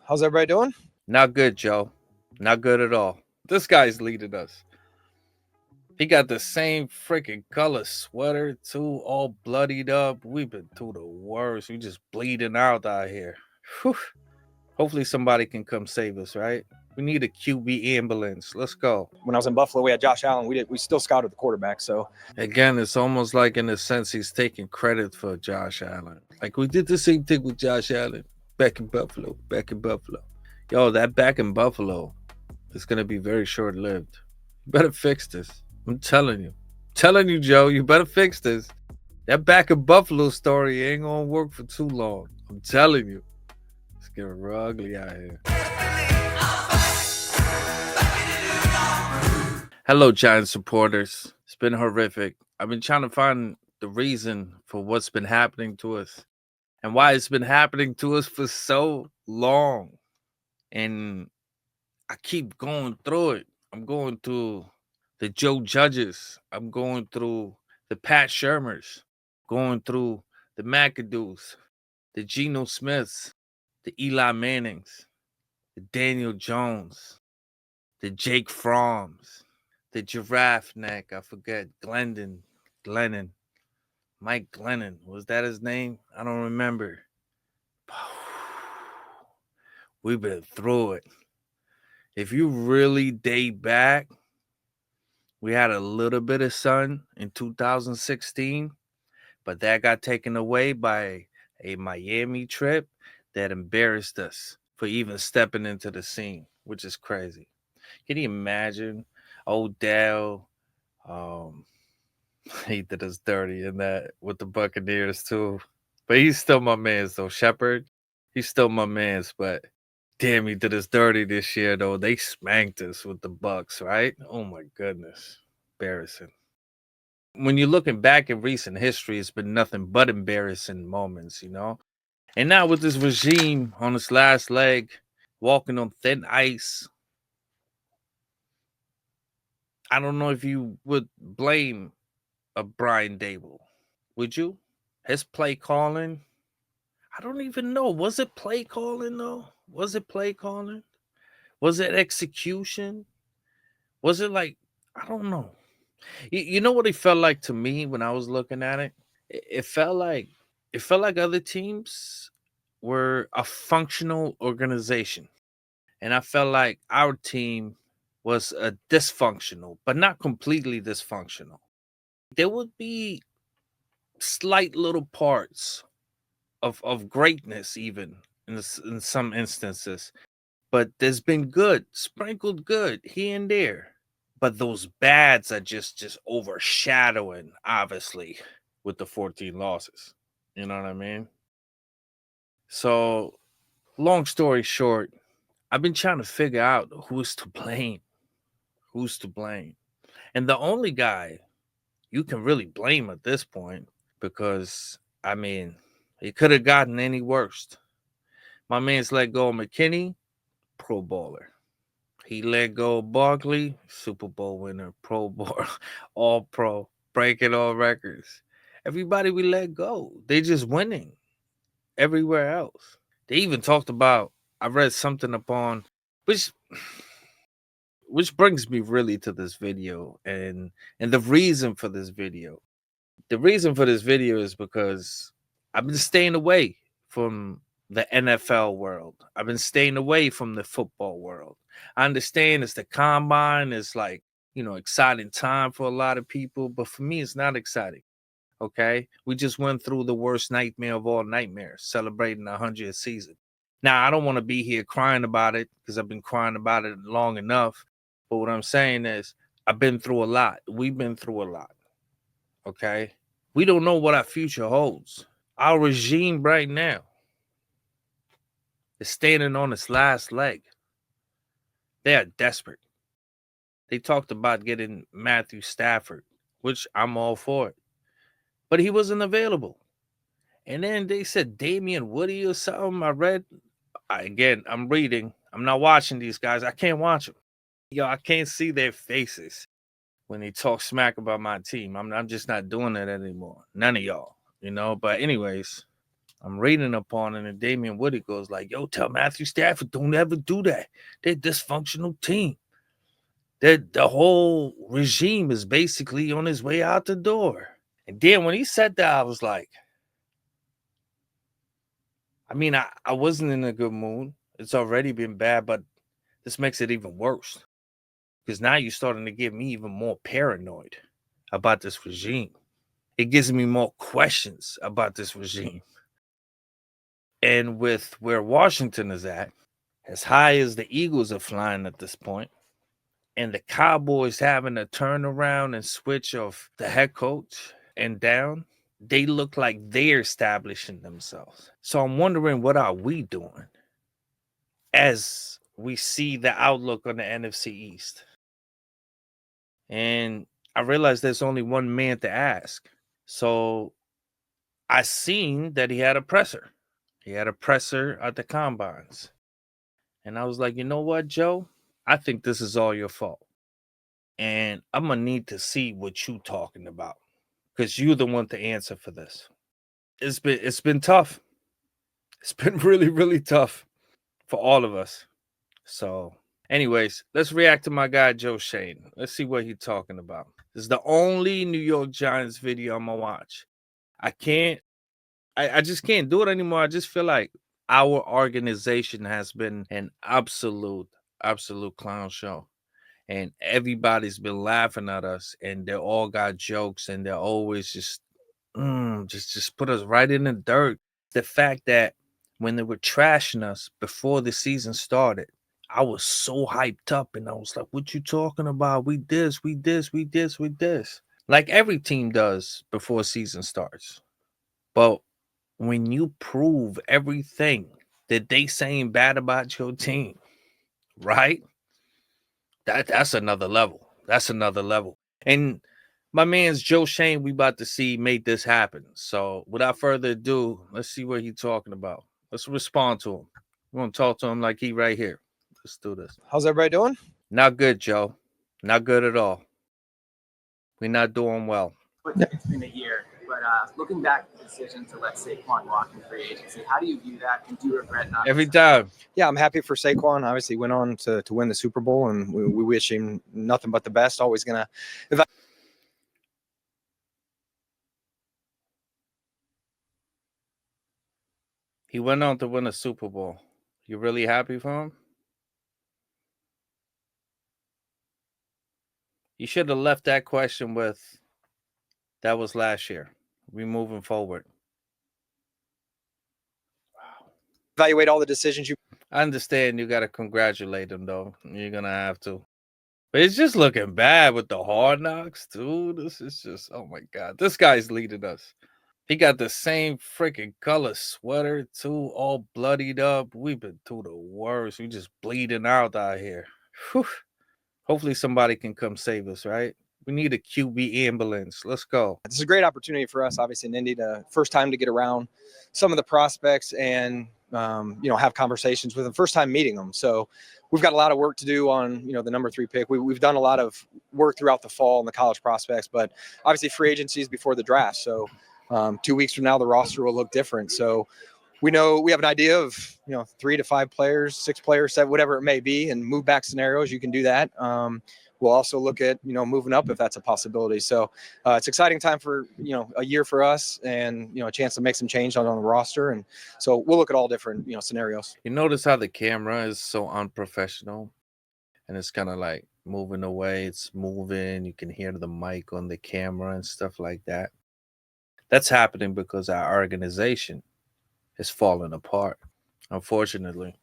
How's everybody doing? Not good, Joe. Not good at all. This guy's leading us. He got the same freaking color sweater, too, all bloodied up. We've been through the worst. We just bleeding out here. Whew. Hopefully somebody can come save us, right? We need a QB ambulance. Let's go. When I was in Buffalo, we had Josh Allen. We still scouted the quarterback. So Again, it's almost like in a sense he's taking credit for Josh Allen. Like we did the same thing with Josh Allen back in Buffalo. Back in Buffalo. Yo, that back in Buffalo is gonna be very short lived. You better fix this. I'm telling you. Telling you, Joe, you better fix this. That back in Buffalo story ain't gonna work for too long. I'm telling you. It's getting real ugly out here. Hello, Giant supporters. It's been horrific. I've been trying to find the reason for what's been happening to us and why it's been happening to us for so long. And I keep going through it. I'm going through the Joe Judges. I'm going through the Pat Shermers, going through the McAdoos, the Geno Smiths, the Eli Mannings, the Daniel Jones, the Jake Fromms, the Giraffe Neck. I forget Glennon, Mike Glennon. Was that his name? I don't remember. We've been through it. If you really date back, we had a little bit of sun in 2016, but that got taken away by a Miami trip that embarrassed us for even stepping into the scene, which is crazy. Can you imagine Odell? Um, he did us dirty in that with the Buccaneers too, but he's still my man's though. Shepard, he's still my man's, but damn, he did us dirty this year though. They spanked us with the Bucks, right? Oh my goodness, embarrassing. When you're looking back in recent history, it's been nothing but embarrassing moments, you know. And now with this regime on its last leg, walking on thin ice, I don't know if you would blame a Brian Dable. Would you? His play calling? I don't even know. Was it play calling though? Was it play calling? Was it execution? Was it like I don't know. You know what it felt like to me when I was looking at it? It felt like other teams were a functional organization. And I felt like our team was a dysfunctional, but not completely dysfunctional. There would be slight little parts of greatness even in some instances, but there's been good, sprinkled good here and there. But those bads are just overshadowing, obviously, with the 14 losses. You know what I mean? So, long story short, I've been trying to figure out who's to blame. Who's to blame? And the only guy you can really blame at this point, because, I mean, it could have gotten any worse. My man's let go of McKinney, Pro Bowler. He let go of Barkley, Super Bowl winner, Pro Bowl, All Pro, breaking all records. Everybody we let go, they just winning everywhere else. They even talked about. I read something upon which which brings me really to this video and the reason for this video. The reason for this video is because I've been staying away from the NFL world. I've been staying away from the football world. I understand it's the combine, it's like, exciting time for a lot of people, but for me, it's not exciting. Okay. We just went through the worst nightmare of all nightmares, celebrating the 100th season. Now, I don't want to be here crying about it because I've been crying about it long enough. But what I'm saying is, I've been through a lot. We've been through a lot. Okay. We don't know what our future holds. Our regime right now is standing on its last leg. They are desperate. They talked about getting Matthew Stafford, which I'm all for it. But he wasn't available. And then they said Damian Woody or something. I'm reading. I'm not watching these guys. I can't watch them. Yo, I can't see their faces when they talk smack about my team. I'm just not doing that anymore. None of y'all, But anyways, I'm reading upon it, and Damian Woody goes like, yo, tell Matthew Stafford, don't ever do that. They're a dysfunctional team. The whole regime is basically on his way out the door. And then when he said that, I was like, I mean, I wasn't in a good mood. It's already been bad, but this makes it even worse. Because now you're starting to get me even more paranoid about this regime. It gives me more questions about this regime. And with where Washington is at, as high as the Eagles are flying at this point, and the Cowboys having a turnaround and switch of the head coach and down, they look like they're establishing themselves. So I'm wondering, what are we doing as we see the outlook on the NFC East? And I realized there's only one man to ask. So I seen that he had a presser. He had a presser at the combines. And I was like, you know what, Joe? I think this is all your fault. And I'm going to need to see what you talking about, because you're the one to answer for this. It's been tough. It's been really, really tough for all of us. So anyways, let's react to my guy, Joe Shane. Let's see what he's talking about. This is the only New York Giants video I'm going to watch. I just can't do it anymore. I just feel like our organization has been an absolute clown show. And everybody's been laughing at us, and they all got jokes, and they're always just put us right in the dirt. The fact that when they were trashing us before the season started, I was so hyped up, and I was like, what you talking about? We this. Like every team does before season starts. But when you prove everything that they saying bad about your team, right? That's another level. That's another level. And my man's Joe Shane, we about to see made this happen. So without further ado, let's see what he's talking about. Let's respond to him. We're gonna talk to him like he right here. Let's do this. How's everybody doing? Not good, Joe. Not good at all. We're not doing well. It's been a year, but looking back at the decision to let Saquon walk in free agency, how do you view that, and do you regret not? Every time. Yeah, I'm happy for Saquon. Obviously, he went on to win the Super Bowl, and we wish him nothing but the best. Always gonna. He went on to win a Super Bowl. You really happy for him? You should have left that question with, that was last year. We moving forward. Wow. Evaluate all the decisions you. I understand you got to congratulate him, though. You're going to have to. But it's just looking bad with the Hard Knocks, too. This is just, oh my God. This guy's leading us. He got the same freaking color sweater, too, all bloodied up. We've been through the worst. We just bleeding out here. Whew. Hopefully somebody can come save us, right? We need a QB ambulance. Let's go. This is a great opportunity for us, obviously, in Indy, to first time to get around some of the prospects and have conversations with them. First time meeting them, so we've got a lot of work to do on the number 3 pick. We've done a lot of work throughout the fall on the college prospects, but obviously free agency is before the draft. So 2 weeks from now, the roster will look different. So we know we have an idea of 3 to 5 players, 6 players, 7, whatever it may be, and move back scenarios. You can do that. We'll also look at moving up if that's a possibility. So it's exciting time for a year for us, and a chance to make some change on the roster. And so we'll look at all different scenarios. You notice how the camera is so unprofessional, and it's kind of like moving away. It's moving. You can hear the mic on the camera and stuff like that. That's happening because our organization is falling apart, unfortunately.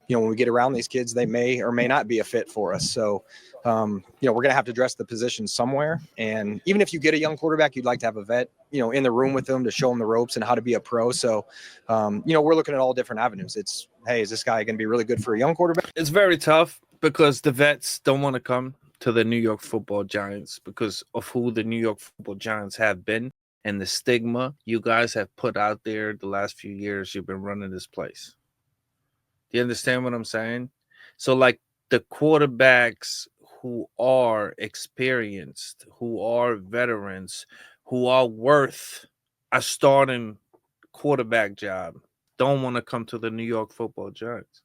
When we get around these kids, they may or may not be a fit for us. So, we're going to have to address the position somewhere. And even if you get a young quarterback, you'd like to have a vet, in the room with them to show them the ropes and how to be a pro. So, we're looking at all different avenues. It's, hey, is this guy going to be really good for a young quarterback? It's very tough because the vets don't want to come to the New York Football Giants because of who the New York Football Giants have been and the stigma you guys have put out there the last few years you've been running this place. Do you understand what I'm saying? So, like, the quarterbacks who are experienced, who are veterans, who are worth a starting quarterback job don't want to come to the New York Football Giants.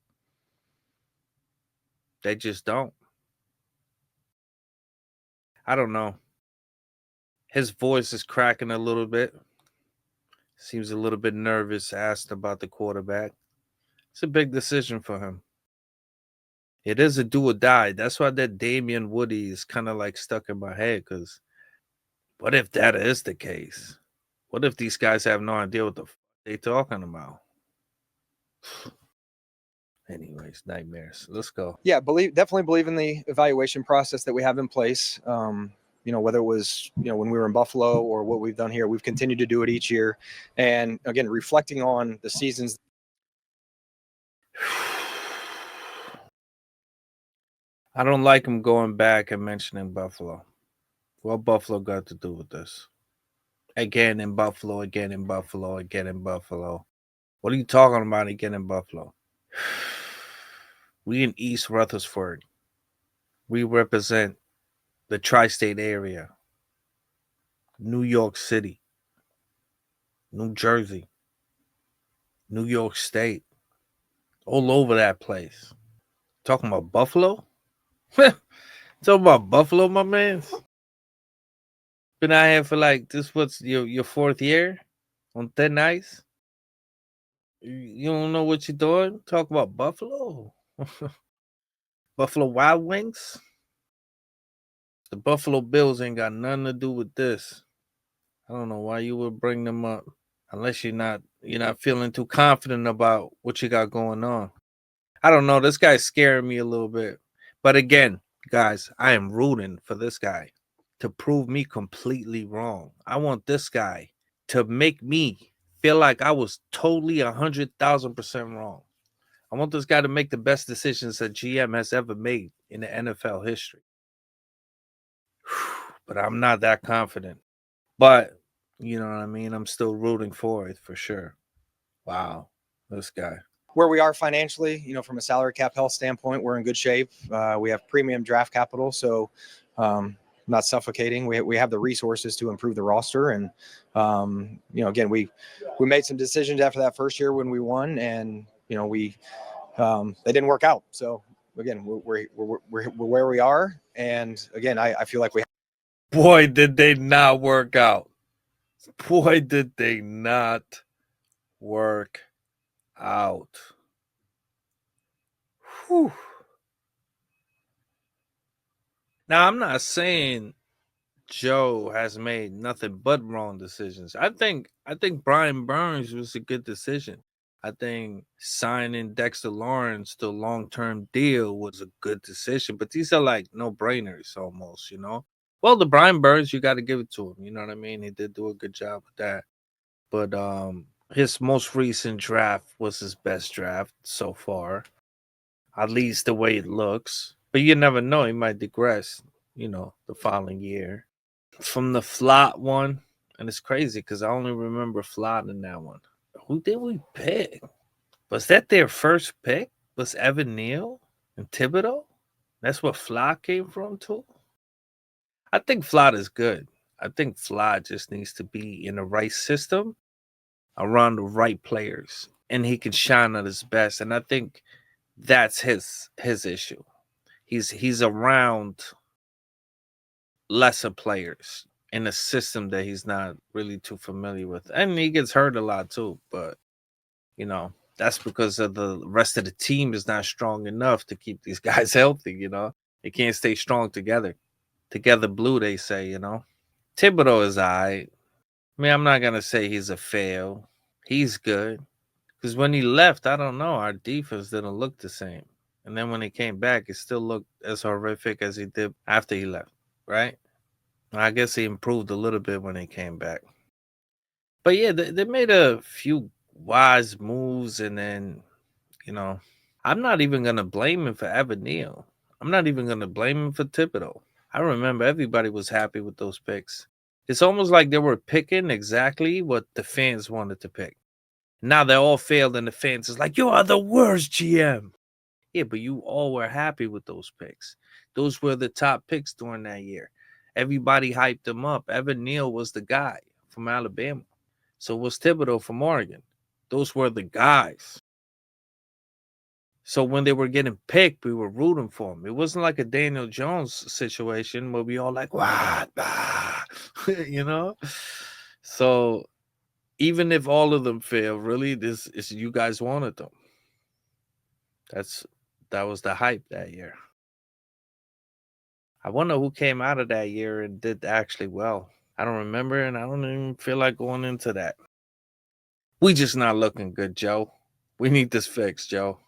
They just don't. I don't know. His voice is cracking a little bit. Seems a little bit nervous, asked about the quarterback. It's a big decision for him. It is a do or die. That's why that Damian Woody is kind of like stuck in my head, because what if that is the case? What if these guys have no idea what the they talking about? Anyways, nightmares. Let's go. Yeah, definitely believe in the evaluation process that we have in place. Whether it was, when we were in Buffalo or what we've done here, we've continued to do it each year. And again, reflecting on the seasons. I don't like him going back and mentioning Buffalo. What Buffalo got to do with this? Again in Buffalo, again in Buffalo, again in Buffalo. What are you talking about again in Buffalo? We in East Rutherford. We represent the tri-state area. New York City. New Jersey. New York State. All over that place. Talking about Buffalo? Talking about Buffalo, my man. Been out here for like this. What's your fourth year on thin ice? You don't know what you're doing? Talk about Buffalo. Buffalo Wild Wings. The Buffalo Bills ain't got nothing to do with this. I don't know why you would bring them up unless you're not feeling too confident about what you got going on. I don't know. This guy's scaring me a little bit. But again, guys, I am rooting for this guy to prove me completely wrong. I want this guy to make me feel like I was totally 100,000% wrong. I want this guy to make the best decisions that GM has ever made in the NFL history. But I'm not that confident. But, you know what I mean? I'm still rooting for it for sure. Wow, this guy. Where we are financially, from a salary cap health standpoint, we're in good shape. We have premium draft capital, so not suffocating. We have the resources to improve the roster, and again, we made some decisions after that first year when we won, and they didn't work out. So again, we're where we are, and again, I feel like Boy, did they not work out. Boy, did they not work out. Whew. Now, I'm not saying Joe has made nothing but wrong decisions. I think Brian Burns was a good decision. I think signing Dexter Lawrence to a long-term deal was a good decision. But these are like no-brainers almost, Well, the Brian Burns, you got to give it to him. You know what I mean? He did do a good job with that. But his most recent draft was his best draft so far, at least the way it looks. But you never know. He might digress, the following year. From the Flott one, and it's crazy because I only remember Flott in that one. Who did we pick? Was that their first pick? Was Evan Neal and Thibodeau? That's where Flott came from too? I think Flott is good. I think Flott just needs to be in the right system around the right players, and he can shine at his best. And I think that's his issue. He's around lesser players in a system that he's not really too familiar with. And he gets hurt a lot too, but that's because of the rest of the team is not strong enough to keep these guys healthy, They can't stay strong together. Together blue, they say, Thibodeau is all right. I mean, I'm not going to say he's a fail. He's good. Because when he left, I don't know, our defense didn't look the same. And then when he came back, it still looked as horrific as he did after he left, right? I guess he improved a little bit when he came back. But yeah, they made a few wise moves, and then, I'm not even going to blame him for Evan Neal. I'm not even going to blame him for Thibodeau. I remember everybody was happy with those picks. It's almost like they were picking exactly what the fans wanted to pick. Now they all failed, and the fans is like, you are the worst GM. Yeah, but you all were happy with those picks. Those were the top picks during that year. Everybody hyped him up. Evan Neal was the guy from Alabama. So was Thibodeau from Oregon. Those were the guys. So when they were getting picked, we were rooting for them. It wasn't like a Daniel Jones situation where we all like, what? You know? So even if all of them fail, really, this is you guys wanted them. That was the hype that year. I wonder who came out of that year and did actually well. I don't remember, and I don't even feel like going into that. We just not looking good, Joe. We need this fixed, Joe.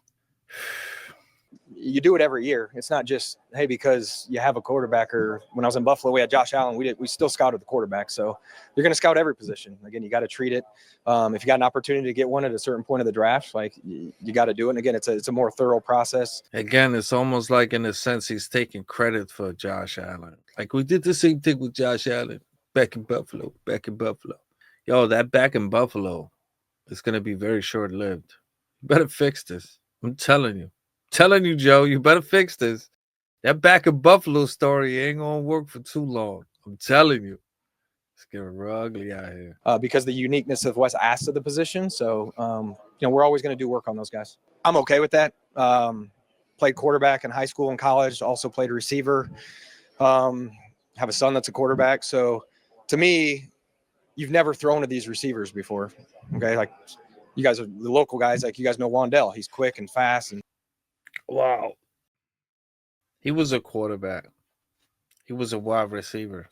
You do it every year. It's not just, hey, because you have a quarterback. Or when I was in Buffalo, we had Josh Allen. We still scouted the quarterback. So you're going to scout every position. Again, you got to treat it. If you got an opportunity to get one at a certain point of the draft, like you got to do it. And again, it's a more thorough process. Again, it's almost like in a sense he's taking credit for Josh Allen. Like we did the same thing with Josh Allen back in Buffalo. Yo, that back in Buffalo is going to be very short-lived. You better fix this. I'm telling you. Telling you, Joe, you better fix this. That back in Buffalo story ain't gonna work for too long. I'm telling you. It's getting real ugly out here. Because the uniqueness of what's asked of the position. So, we're always going to do work on those guys. I'm okay with that. Played quarterback in high school and college. Also played receiver. Have a son that's a quarterback. So, to me, you've never thrown to these receivers before. Okay, like you guys are the local guys. Like you guys know Wandell. He's quick and fast and. Wow. He was a quarterback. He was a wide receiver.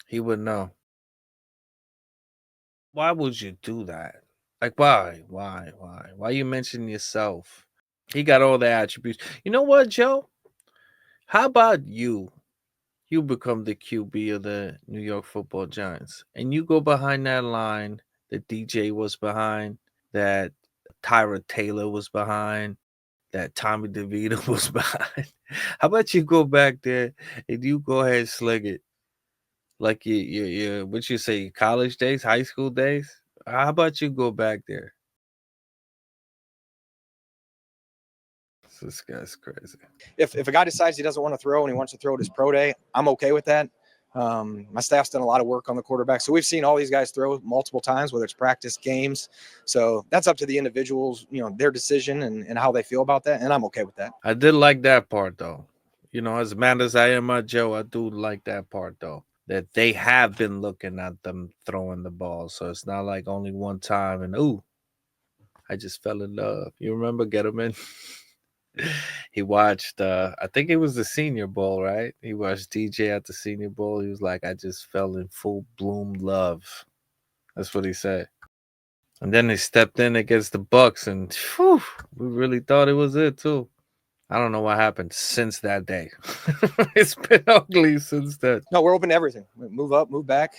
He would know. Why would you do that? Like, why? Why you mention yourself? He got all the attributes. You know what, Joe? How about you? You become the QB of the New York Football Giants. And you go behind that line that DJ was behind, that Tyra Taylor was behind, that Tommy DeVito was behind. How about you go back there and you go ahead and sling it? Like you what you say, college days, high school days? How about you go back there? This guy's crazy. If a guy decides he doesn't want to throw and he wants to throw at his pro day, I'm okay with that. My staff's done a lot of work on the quarterback. So we've seen all these guys throw multiple times, whether it's practice, games. So that's up to the individuals, their decision and how they feel about that. And I'm okay with that. I did like that part, though. As mad as I am at Joe, I do like that part, though. That they have been looking at them throwing the ball. So it's not like only one time and, ooh, I just fell in love. You remember Gettleman? He watched, I think it was the Senior Bowl, right? He watched DJ at the Senior Bowl. He was like, I just fell in full bloom love. That's what he said. And then they stepped in against the Bucks, and whew, we really thought it was it too. I don't know what happened since that day. It's been ugly since then. No, we're open to everything. Move up, move back.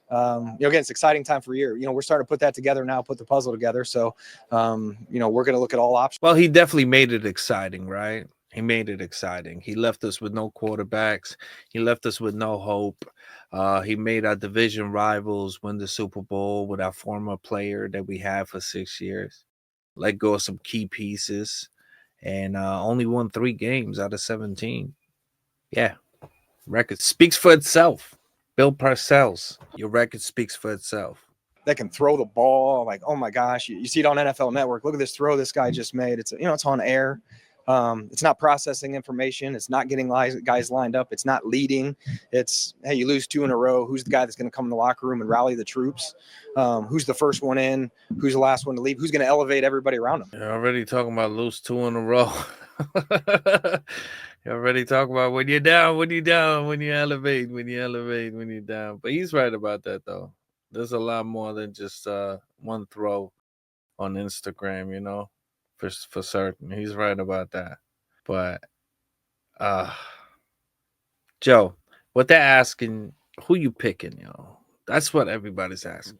Again, it's an exciting time for a year. We're starting to put that together now, put the puzzle together. So, we're going to look at all options. Well, he definitely made it exciting, right? He made it exciting. He left us with no quarterbacks. He left us with no hope. He made our division rivals win the Super Bowl with our former player that we had for 6 years. Let go of some key pieces and only won 3 games out of 17. Yeah, record speaks for itself. Bill Parcells, your record speaks for itself. That can throw the ball. Like, oh my gosh, you see it on NFL Network. Look at this throw this guy just made. It's it's on air. It's not processing information. It's not getting guys lined up. It's not leading. It's, hey, you lose 2 in a row. Who's the guy that's going to come in the locker room and rally the troops? Who's the first one in? Who's the last one to leave? Who's going to elevate everybody around him? You're already talking about lose 2 in a row. You're already talking about when you're down, when you elevate, when you're down. But he's right about that, though. There's a lot more than just one throw on Instagram, for certain. He's right about that. But Joe, what they're asking, who you picking, that's what everybody's asking.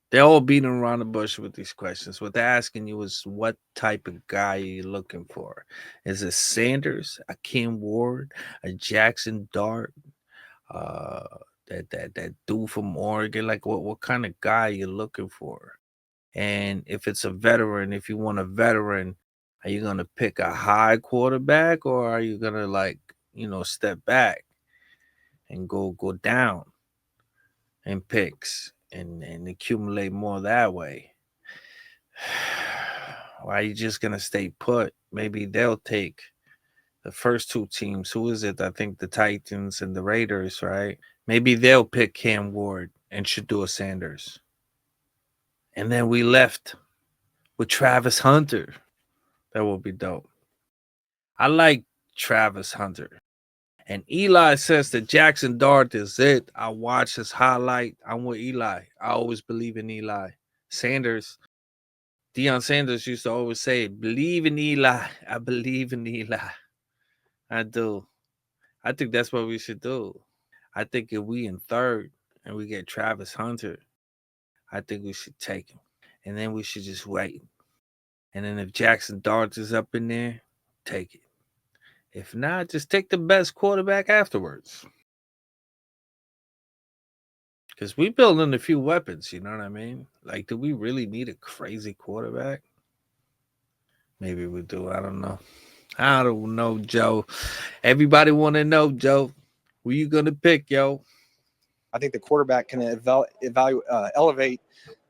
They're all beating around the bush with these questions. What they're asking you is, what type of guy are you looking for? Is it Sanders, a Kim Ward, a Jackson Dart, that dude from Oregon? Like, what kind of guy are you looking for? And if it's a veteran, if you want a veteran, are you going to pick a high quarterback, or are you going to step back and go down and picks and accumulate more that way. Why are you just gonna stay put? Maybe they'll take the first two teams. Who is it? I think the Titans and the Raiders, right? Maybe they'll pick Cam Ward and Shedeur Sanders. And then we left with Travis Hunter. That will be dope. I like Travis Hunter. And Eli says that Jackson Dart is it. I watch his highlight. I'm with Eli. I always believe in Eli. Sanders, Deion Sanders used to always say, believe in Eli. I believe in Eli. I do. I think that's what we should do. I think if we in third and we get Travis Hunter, I think we should take him. And then we should just wait. And then if Jackson Dart is up in there, take it. If not, just take the best quarterback afterwards. Because we building a few weapons, you know what I mean? Like, do we really need a crazy quarterback? Maybe we do. I don't know. I don't know, Joe. Everybody want to know, Joe. Who you going to pick, yo? I think the quarterback can elevate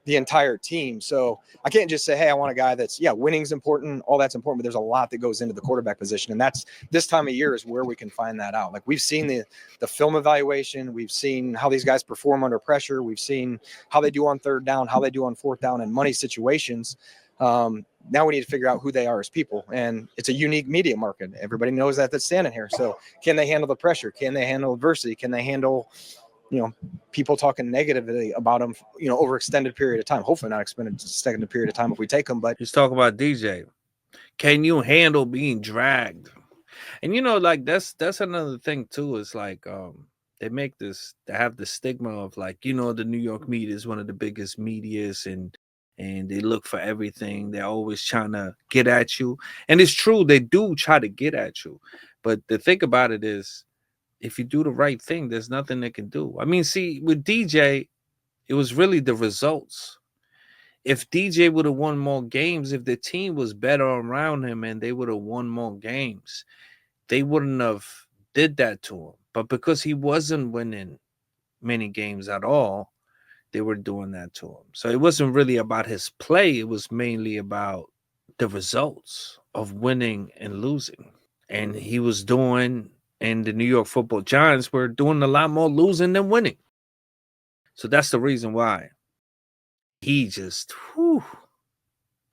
the entire team. So I can't just say, hey, I want a guy that's, winning's important, all that's important, but there's a lot that goes into the quarterback position. And that's this time of year is where we can find that out. Like we've seen the film evaluation. We've seen how these guys perform under pressure. We've seen how they do on third down, how they do on fourth down and money situations. Now we need to figure out who they are as people. And it's a unique media market. Everybody knows that's standing here. So can they handle the pressure? Can they handle adversity? Can they handle people talking negatively about them, over extended period of time? Hopefully not extended period of time if we take them, but he's talking about DJ. Can you handle being dragged? And like that's another thing too. Is like they have the stigma of like, the New York media is one of the biggest medias and they look for everything. They're always trying to get at you. And it's true, they do try to get at you. But the thing about it is, if you do the right thing, there's nothing they can do. I mean, see, with DJ, it was really the results. If DJ would have won more games, if the team was better around him and they would have won more games, they wouldn't have did that to him. But because he wasn't winning many games at all, they were doing that to him. So it wasn't really about his play. It was mainly about the results of winning and losing. And he was doing, and the New York Football Giants were doing a lot more losing than winning. So that's the reason why he just,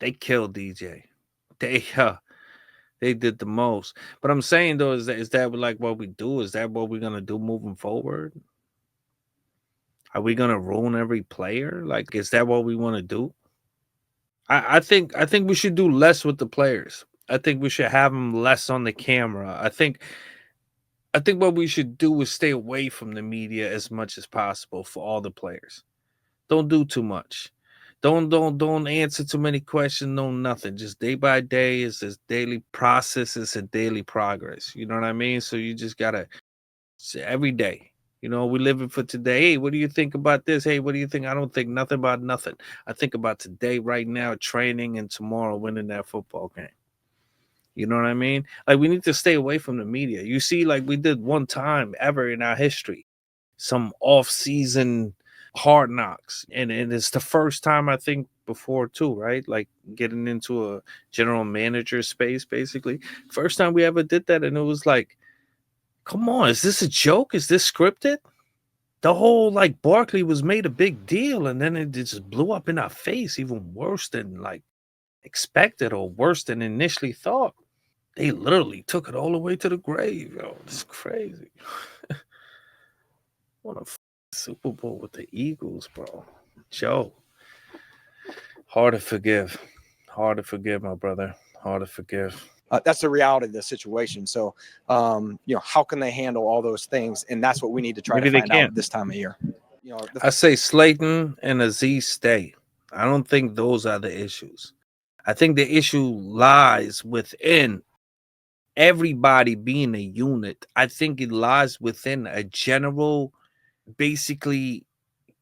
they killed DJ. They did the most. But I'm saying though, is that like what we do? Is that what we're gonna do moving forward? Are we gonna ruin every player? Like, is that what we want to do? I think we should do less with the players. I think we should have them less on the camera. I think what we should do is stay away from the media as much as possible for all the players. Don't do too much. Don't answer too many questions. No, nothing. Just day by day is this daily process. It's a daily progress. You know what I mean? So you just gotta every day. We living for today. Hey, what do you think about this? Hey, what do you think? I don't think nothing about nothing. I think about today, right now, training, and tomorrow winning that football game. You know what I mean? Like, we need to stay away from the media. You see, like we did one time ever in our history, some off-season Hard Knocks. And it's the first time, I think, before too, right? Like getting into a general manager space, basically. First time we ever did that. And it was like, come on, is this a joke? Is this scripted? The whole like Barkley was made a big deal, and then it just blew up in our face, even worse than like expected or worse than initially thought. They literally took it all the way to the grave, yo. It's crazy. What a Super Bowl with the Eagles, bro. Joe. Hard to forgive. Hard to forgive, my brother. Hard to forgive. That's the reality of the situation. So, how can they handle all those things? And that's what we need to try to find out this time of year. I say Slayton and Aziz stay. I don't think those are the issues. I think the issue lies within everybody being a unit. I think it lies within a general, basically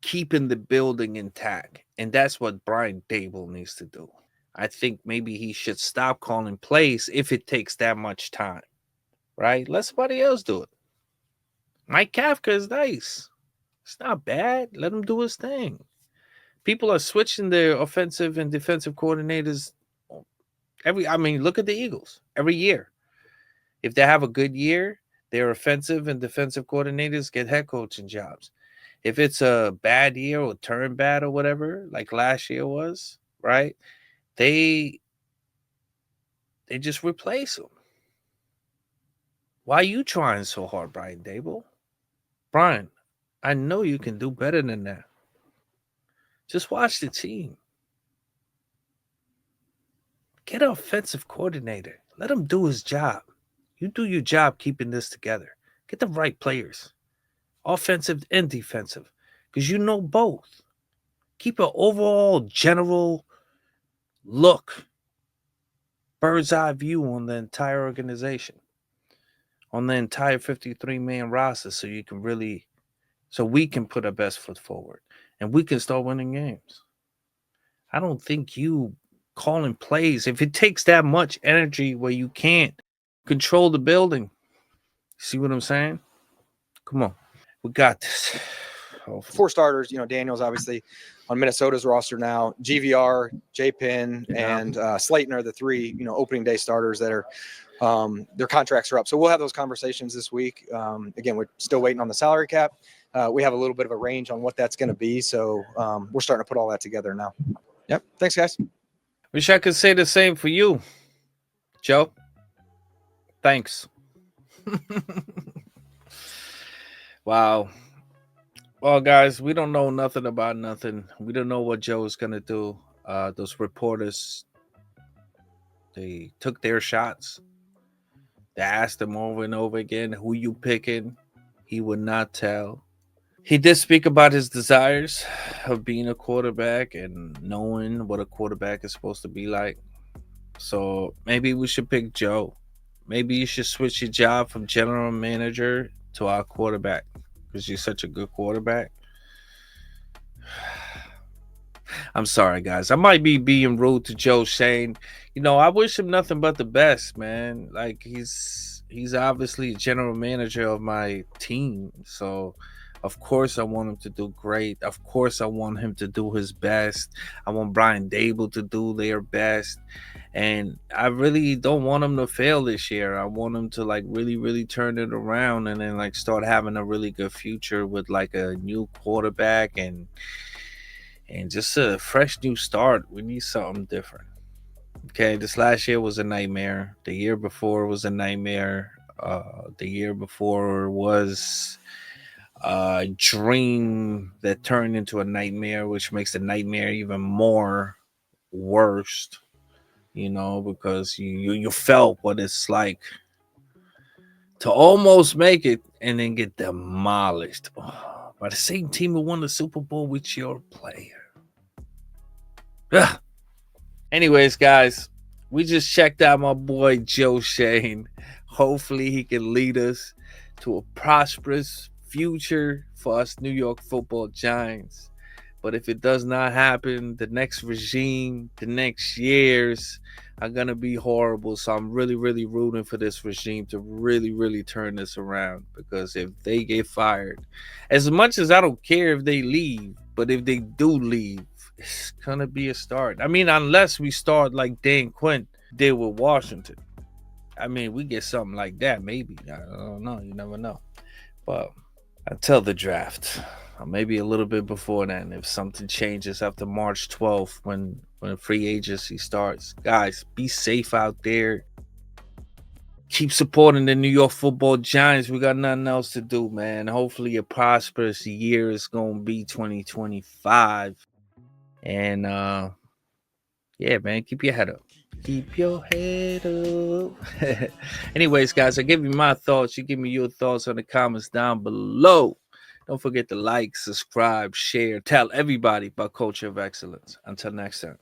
keeping the building intact. And that's what Brian Daboll needs to do. I think maybe he should stop calling plays if it takes that much time, right? Let somebody else do it. Mike Kafka is nice. It's not bad. Let him do his thing. People are switching their offensive and defensive coordinators look at the Eagles every year. If they have a good year, their offensive and defensive coordinators get head coaching jobs. If it's a bad year or turn bad or whatever, like last year was, right? They just replace them. Why are you trying so hard, Brian Dable? Brian, I know you can do better than that. Just watch the team. Get an offensive coordinator. Let him do his job. You do your job keeping this together. Get the right players, offensive and defensive, because you know both. Keep an overall general look, bird's eye view on the entire organization, on the entire 53-man roster, so we can put our best foot forward and we can start winning games. I don't think you calling plays, if it takes that much energy where you can't control the building. See what I'm saying? Come on. We got this. Hopefully. 4 starters, Daniel's obviously on Minnesota's roster now. GVR, J-Pin, and Slayton are the 3, opening day starters that are their contracts are up. So we'll have those conversations this week. Again, we're still waiting on the salary cap. We have a little bit of a range on what that's going to be. So we're starting to put all that together now. Yep. Thanks, guys. Wish I could say the same for you, Joe. Thanks. Wow. Well, guys, we don't know nothing about nothing. We don't know what Joe's going to do. Those reporters, they took their shots. They asked him over and over again, who you picking? He would not tell. He did speak about his desires of being a quarterback and knowing what a quarterback is supposed to be like. So maybe we should pick Joe. Maybe you should switch your job from general manager to our quarterback because you're such a good quarterback. I'm sorry, guys. I might be being rude to Joe Schoen. I wish him nothing but the best, man. Like he's obviously a general manager of my team. So of course I want him to do great. Of course I want him to do his best. I want Brian Dable to do their best. And I really don't want him to fail this year. I want him to really, really turn it around and then start having a really good future with a new quarterback and just a fresh new start. We need something different. Okay, this last year was a nightmare. The year before was a nightmare. The year before was a dream that turned into a nightmare, which makes the nightmare even more worst. Because you felt what it's like to almost make it and then get demolished by the same team who won the Super Bowl with your player. Ugh. Anyways, guys, we just checked out my boy Joe Schoen. Hopefully he can lead us to a prosperous future for us New York Football Giants. But if it does not happen, the next regime, the next years are going to be horrible. So I'm really, really rooting for this regime to really, really turn this around. Because if they get fired, as much as I don't care if they leave, but if they do leave, it's going to be a start. Unless we start like Dan Quinn did with Washington. We get something like that, maybe. I don't know. You never know. But until the draft, or maybe a little bit before then, if something changes after March 12th when free agency starts. Guys, be safe out there. Keep supporting the New York Football Giants. We got nothing else to do, man. Hopefully a prosperous year is going to be 2025. And, yeah, man, keep your head up. Keep your head up. Anyways, guys, I give you my thoughts. You give me your thoughts in the comments down below. Don't forget to like, subscribe, share, tell everybody about Culture of Excellence. Until next time.